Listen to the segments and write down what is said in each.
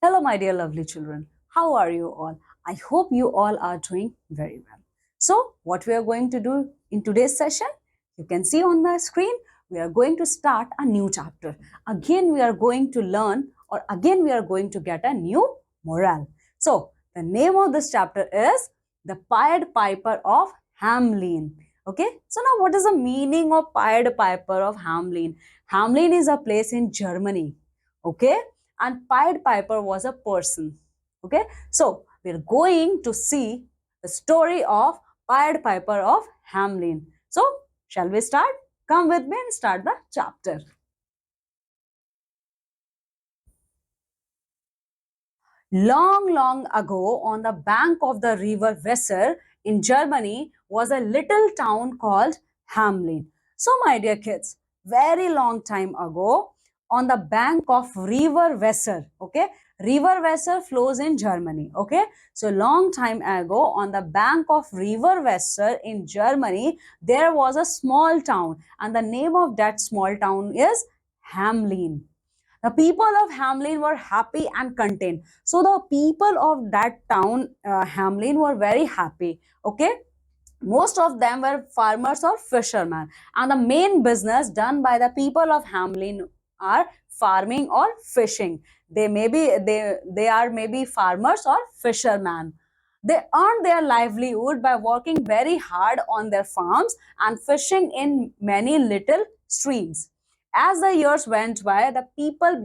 Hello, my dear lovely children. How are you all? I hope you all are doing very well. So, what we are going to do in today's session, you can see on the screen, we are going to start a new chapter. Again, we are going to learn, or again, we are going to get a new morale. So, the name of this chapter is The Pied Piper of Hamelin. Okay, so now what is the meaning of Pied Piper of Hamelin? Hamelin is a place in Germany. Okay, and Pied Piper was a person. Okay, so we're going to see the story of Pied Piper of Hamelin. So, shall we start? Come with me and start the chapter. Long, long ago, on the bank of the river Weser in Germany, was a little town called Hamelin. So, my dear kids, very long time ago, on the bank of river Weser, okay, river Weser flows in Germany, okay. So, long time ago, on the bank of river Weser in Germany, there was a small town, and the name of that small town is Hamelin. The people of Hamelin were happy and content. So the people of that town, Hamelin, were very happy. Okay, most of them were farmers or fishermen, and the main business done by the people of Hamelin are farming or fishing. They are maybe farmers or fishermen. They earn their livelihood by working very hard on their farms and fishing in many little streams. As the years went by, the people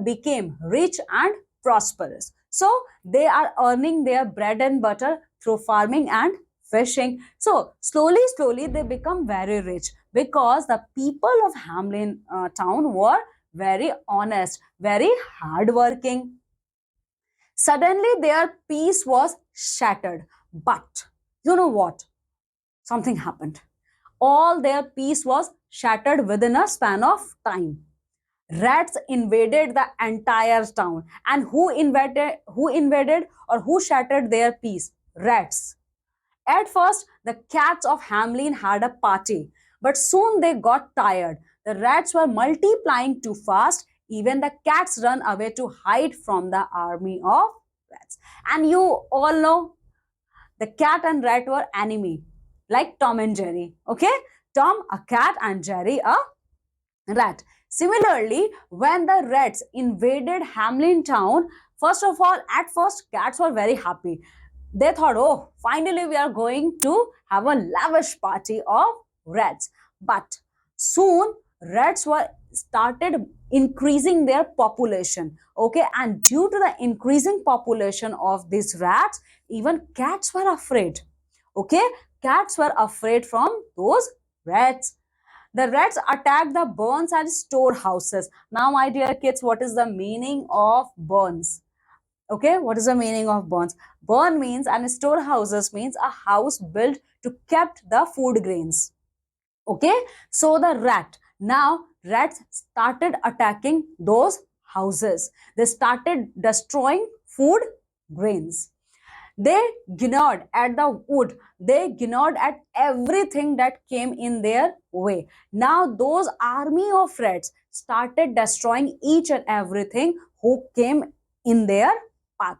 became rich and prosperous. So they are earning their bread and butter through farming and fishing. So slowly they become very rich because the people of Hamelin town were very honest, very hardworking. Suddenly their peace was shattered. But you know what? Something happened. All their peace was shattered within a span of time. Rats invaded the entire town. And who invaded or who shattered their peace? Rats. At first, the cats of Hamelin had a party, but soon they got tired. The rats were multiplying too fast. Even the cats ran away to hide from the army of rats. And you all know the cat and rat were enemy, like Tom and Jerry. Okay, Tom a cat and Jerry a rat. Similarly, when the rats invaded Hamelin town, first of all, at first, cats were very happy. They thought, oh, finally, we are going to have a lavish party of rats. But soon, rats were started increasing their population. Okay, and due to the increasing population of these rats, even cats were afraid. Okay, cats were afraid from those rats. The rats attacked the barns and storehouses. Now, my dear kids, what is the meaning of barns? Okay, what is the meaning of barns? Barn means and storehouses means a house built to kept the food grains. Okay, so the rats started attacking those houses. They started destroying food grains. They gnawed at the wood. They gnawed at everything that came in their way. Now those army of rats started destroying each and everything who came in their path.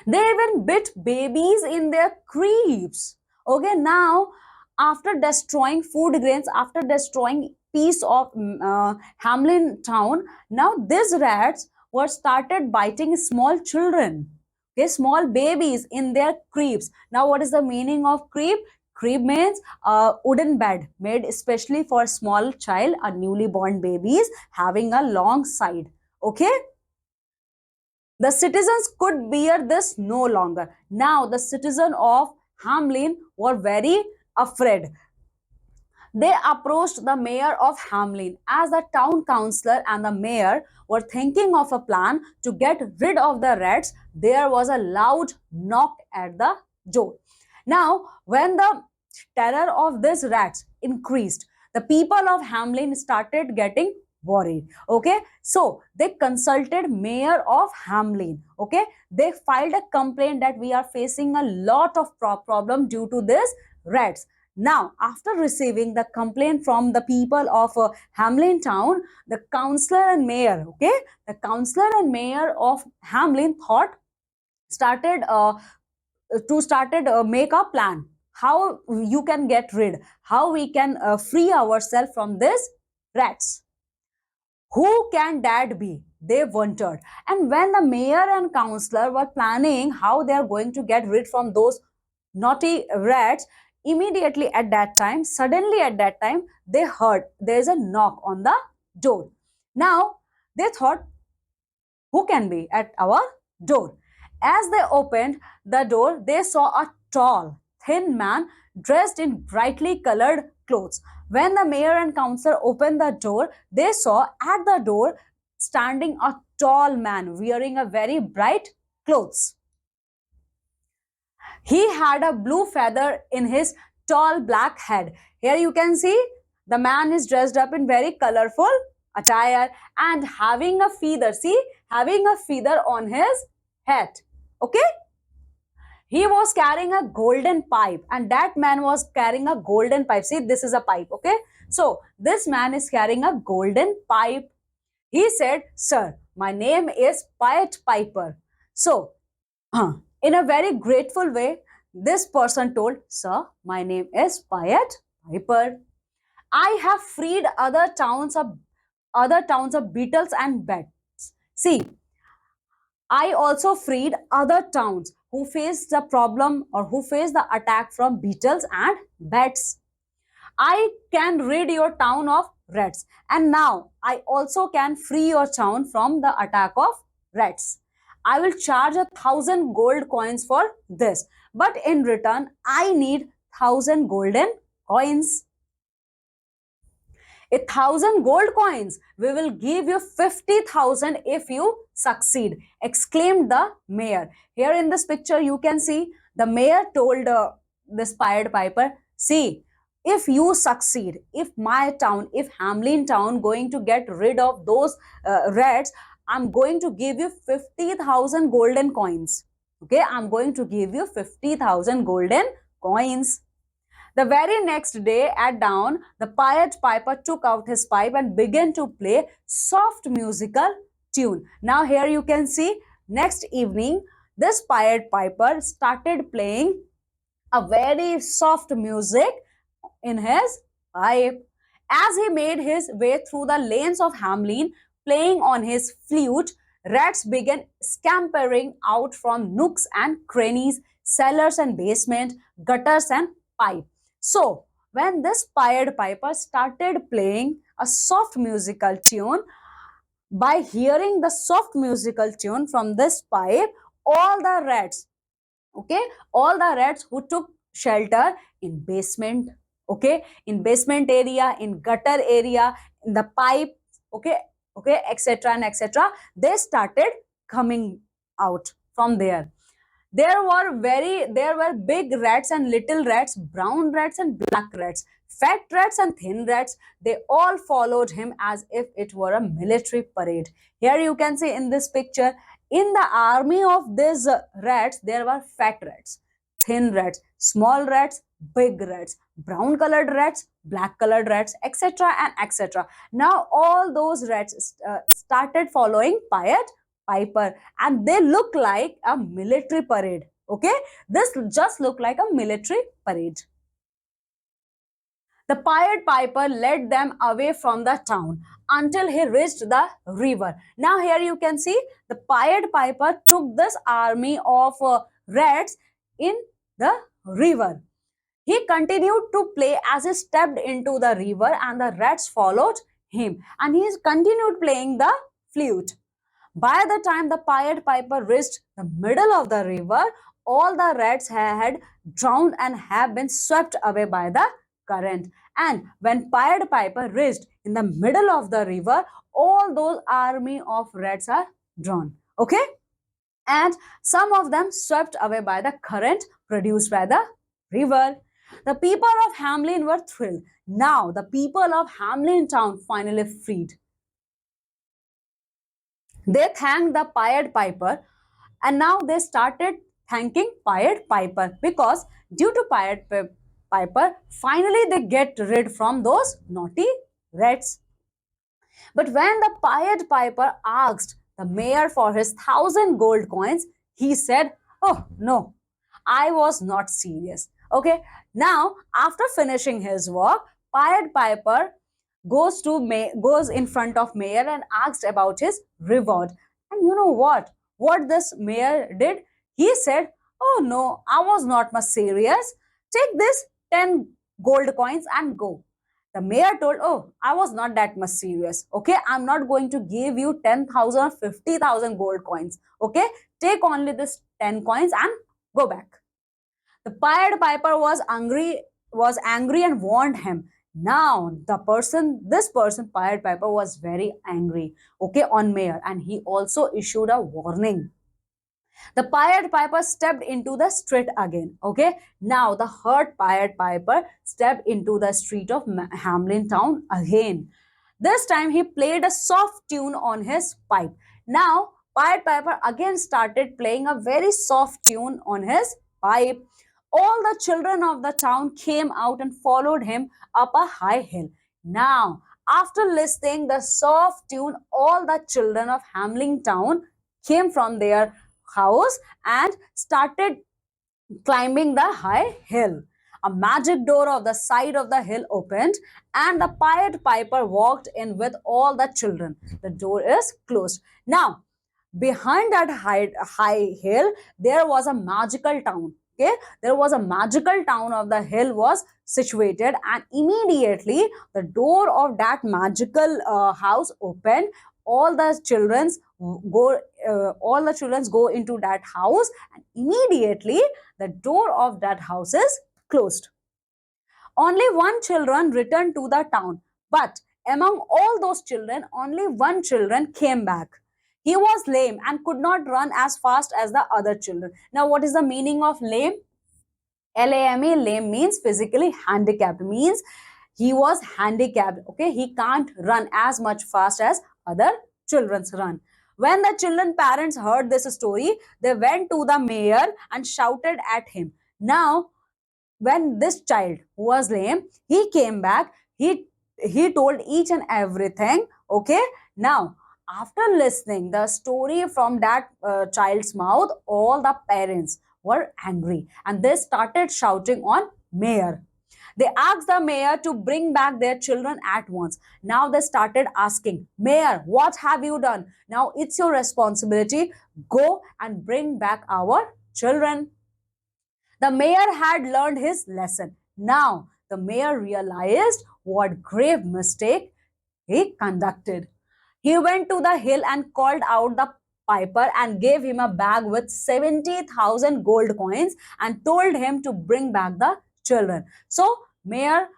They even bit babies in their creeps. Okay, now after destroying food grains, after destroying piece of Hamelin town, now these rats were started biting small children. Okay, small babies in their creeps. Now, what is the meaning of creep? Creep means a wooden bed made especially for small child, a newly born babies having a long side. Okay, the citizens could bear this no longer. Now, the citizens of Hamelin were very afraid. They approached the mayor of Hamelin. As the town councillor and the mayor were thinking of a plan to get rid of the rats, there was a loud knock at the door. Now, when the terror of these rats increased, the people of Hamelin started getting worried. Okay, so they consulted mayor of Hamelin. Okay, they filed a complaint that we are facing a lot of problem due to this rats. Now, after receiving the complaint from the people of Hamelin town, the councillor and mayor, okay, the councillor and mayor of Hamelin thought started to started make a plan how you can get rid, how we can free ourselves from this rats. Who can that be? They wondered. And when the mayor and councillor were planning how they are going to get rid from those naughty rats, immediately at that time, suddenly at that time, they heard there is a knock on the door. Now, they thought, who can be at our door? As they opened the door, they saw a tall, thin man dressed in brightly colored clothes. When the mayor and councillor opened the door, they saw at the door standing a tall man wearing a very bright clothes. He had a blue feather in his tall black head. Here you can see the man is dressed up in very colorful attire and having a feather. See, having a feather on his head. Okay? He was carrying a golden pipe, and that man was carrying a golden pipe. See, this is a pipe. Okay? So, this man is carrying a golden pipe. He said, "Sir, my name is Piet Piper." So, in a very grateful way, this person told, "Sir, my name is Piet Piper. I have freed other towns of beetles and bats. See, I also freed other towns who faced the problem or who faced the attack from beetles and bats. I can rid your town of rats, and now I also can free your town from the attack of rats. I will charge 1,000 gold coins for this, but in return, I need 1,000 golden coins. 1,000 gold coins. We will give you 50,000 if you succeed, exclaimed the mayor. Here in this picture, you can see the mayor told this Pied Piper, see, if you succeed, if my town, if Hamelin town going to get rid of those rats, I'm going to give you 50,000 golden coins. Okay, I'm going to give you 50,000 golden coins. The very next day at dawn, the Pied Piper took out his pipe and began to play soft musical tune. Now here you can see next evening this Pied Piper started playing a very soft music in his pipe. As he made his way through the lanes of Hamelin, playing on his flute, rats began scampering out from nooks and crannies, cellars and basement, gutters and pipe. So, when this Pied Piper started playing a soft musical tune, by hearing the soft musical tune from this pipe, all the rats, okay, all the rats who took shelter in basement, okay, in basement area, in gutter area, in the pipe, okay, okay, etc and etc, they started coming out from there. There were big rats and little rats, brown rats and black rats, fat rats and thin rats. They all followed him as if it were a military parade. Here you can see in this picture, in the army of these rats, there were fat rats, thin rats, small rats, big rats, brown colored rats, black colored rats, etc and etc. Now all those rats started following Pied Piper, and they look like a military parade. Okay, this just look like a military parade. The Pied Piper led them away from the town until he reached the river. Now here you can see the Pied Piper took this army of rats in the river. He continued to play as he stepped into the river, and the rats followed him, and he continued playing the flute. By the time the Pied Piper reached the middle of the river, all the rats had drowned and have been swept away by the current. And when Pied Piper reached in the middle of the river, all those army of rats are drowned. Okay? And some of them swept away by the current produced by the river. The people of Hamelin were thrilled. Now the people of Hamelin town finally freed. They thanked the Pied Piper, and now they started thanking Pied Piper because due to Pied Piper, finally they get rid from those naughty rats. But when the Pied Piper asked the mayor for his 1,000 gold coins, he said, "Oh no, I was not serious." Okay, now after finishing his work, Pied Piper goes in front of mayor and asked about his reward. And you know what? What this mayor did? He said, "Oh no, I was not much serious. Take this 10 gold coins and go." The mayor told, "Oh, I was not that much serious. Okay, I'm not going to give you 10,000 or 50,000 gold coins. Okay, take only this 10 coins and go back." The Pied Piper was angry and warned him. Now, this person, Pied Piper, was very angry, okay, on mayor, and he also issued a warning. The Pied Piper stepped into the street again. Okay, now the hurt Pied Piper stepped into the street of Hamelin town again. This time he played a soft tune on his pipe. Now Pied Piper again started playing a very soft tune on his pipe. All the children of the town came out and followed him up a high hill. Now, after listening the soft tune, all the children of Hamelin town came from their house and started climbing the high hill. A magic door of the side of the hill opened, and the Pied Piper walked in with all the children. The door is closed. Now, behind that high hill, there was a magical town. Okay, there was a magical town of the hill was situated, and immediately the door of that magical house opened. All the children's all the children go into that house, and immediately the door of that house is closed. Only one children returned to the town, but among all those children, only one children came back. He was lame and could not run as fast as the other children. Now, what is the meaning of lame? LAME, lame means physically handicapped, means he was handicapped. Okay, he can't run as much fast as other children's run. When the children parents heard this story, they went to the mayor and shouted at him. Now, when this child who was lame, he came back, he told each and everything. Okay, now after listening the story from that child's mouth, all the parents were angry and they started shouting on mayor. They asked the mayor to bring back their children at once. Now they started asking, "Mayor, what have you done? Now it's your responsibility. Go and bring back our children." The mayor had learned his lesson. Now, the mayor realized what grave mistake he conducted. He went to the hill and called out the piper and gave him a bag with 70,000 gold coins and told him to bring back the children. So, mayor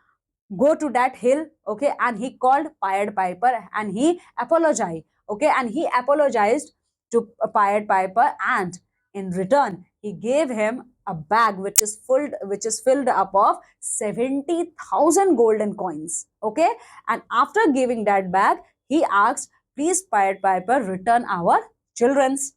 go to that hill, okay, and he called Pied Piper and he apologized, okay, and he apologized to Pied Piper, and in return he gave him a bag which is filled up of 70,000 golden coins, okay. And after giving that bag, he asked, "Please, Pied Piper, return our children's."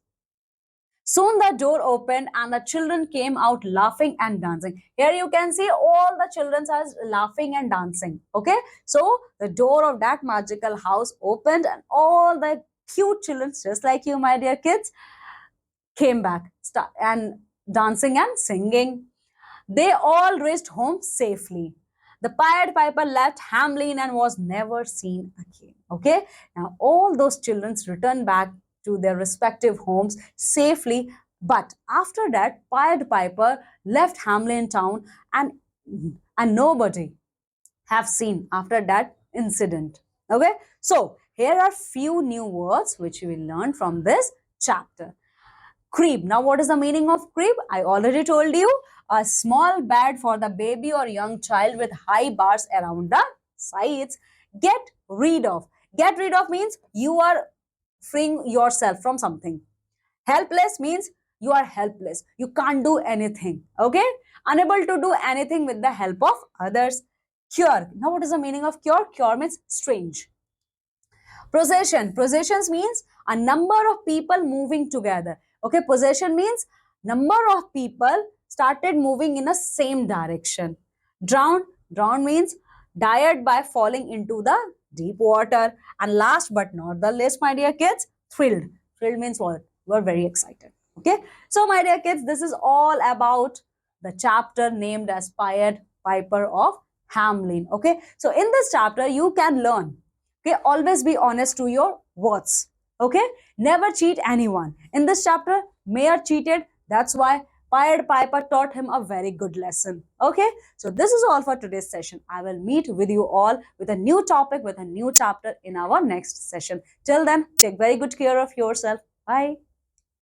Soon the door opened and the children came out laughing and dancing. Here you can see all the children are laughing and dancing. Okay. So the door of that magical house opened and all the cute children, just like you, my dear kids, came back and dancing and singing. They all reached home safely. The Pied Piper left Hamelin and was never seen again. Okay, now all those children returned back to their respective homes safely. But after that, Pied Piper left Hamelin town, and nobody have seen after that incident. Okay, so here are few new words which we will learn from this chapter. Crib. Now, what is the meaning of crib? I already told you. A small bed for the baby or young child with high bars around the sides. Get rid of. Get rid of means you are freeing yourself from something. Helpless means you are helpless. You can't do anything. Okay? Unable to do anything with the help of others. Cure. Now, what is the meaning of cure? Cure means strange. Possession. Possessions means a number of people moving together. Okay, possession means number of people started moving in a same direction. Drowned, drowned means died by falling into the deep water. And last but not the least, my dear kids, thrilled. Thrilled means what? We're very excited. Okay. So, my dear kids, this is all about the chapter named as Pied Piper of Hamelin. Okay. So, in this chapter, you can learn. Okay. Always be honest to your words. Okay. Never cheat anyone. In this chapter, Mayor cheated. That's why Pied Piper taught him a very good lesson. Okay. So, this is all for today's session. I will meet with you all with a new topic, with a new chapter in our next session. Till then, take very good care of yourself. Bye.